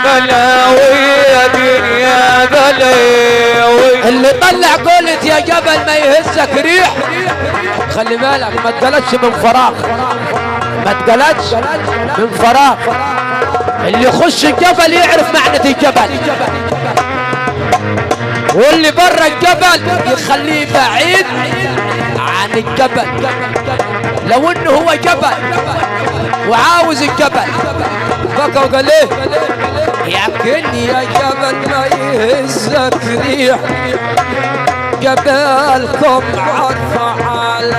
بلاوي دنيا بلاوي. اللي طلع قولت يا جبل ما يهزك ريح. خلي بالك ما تقلتش من فراغ، ما تقلتش من فراغ. اللي يخش الجبل يعرف معنى الجبل، واللي برا الجبل يخليه بعيد عن الجبل. لو انه هو جبل وعاوز الجبل بكى وقال ايه يمكن يا جبل ما يهزك ريح. جبالكم عرف على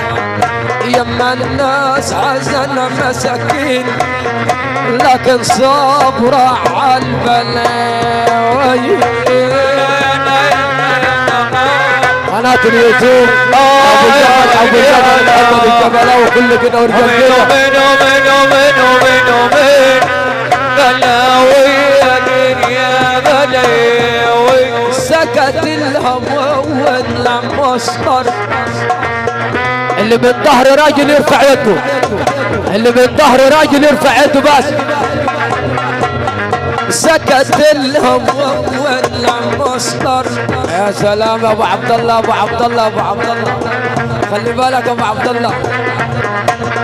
يما الناس حزنة مساكين، لكن صبرة على البلاوي. قناة اليوتيوب ابو جبل محمد الجبلاوي وكل كده ورجال بلاوي دنيا بلاوي. سكت الهوى والمصدر. اللي من ظهر راجل يرفع يده، اللي من ظهر راجل يرفع يده بس. سكت الهوى والمصدر. يا سلام يا ابو عبد الله، ابو عبد الله، ابو عبد الله، خلي بالك ابو عبد الله.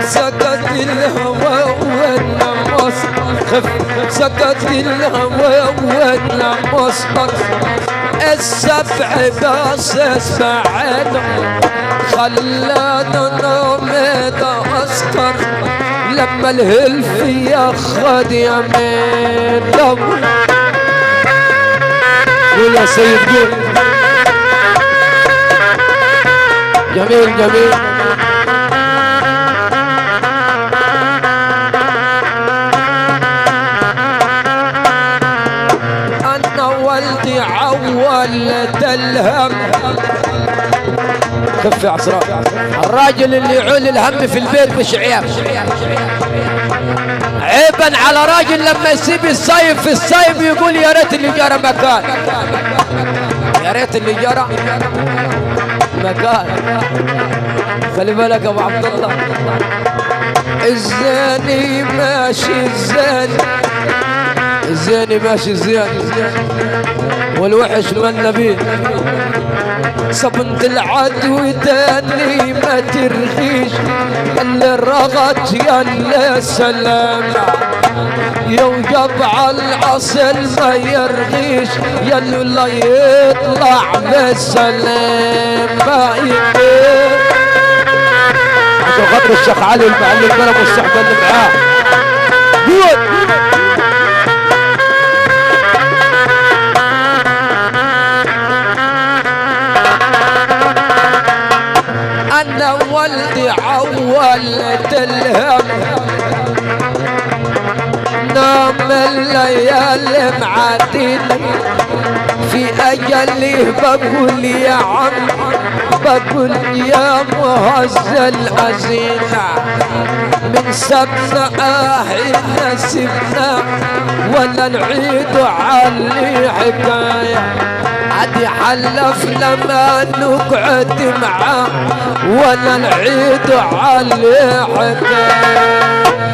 سكت الهوى والمصدر، سكت الهوى والمصدر. السبع بس اسمعنا خلانا نومد اسكر، لما الهلف ياخد يمين. قول يا سيد قول. جميل جميل. انا والدي عولت الهم. كف يا عصران. الراجل اللي يعول الهم في البيت مش عيب، عيبا على راجل لما يسيب الصيف في الصيف يقول يا ريت اللي جرى مكان، يا ريت اللي جرى مكان. خلي بالك يا ابو عبد الله. الزاني ماشي الزاني، الزاني ماشي الزاني، والوحش من نبيه. صبنت العدو تاني ما ترغيش، اللي رغت يا اللي سلام. يوجب الأصل ما يرغيش، يا اللي لا يطلع بالسلام. عشان خاطر الشيخ علي المعلم بلد والصحبة اللي معاه. أنا والدي عولت الهم، نام الليالي معدين في أجلي. بقول يا عم، بقول يا مهز الأزينة، من سبنا حين سبنا ولا نعيد علي حكاية. عدي حلف لما نقعد معاه ولا نعيد علي حكاية.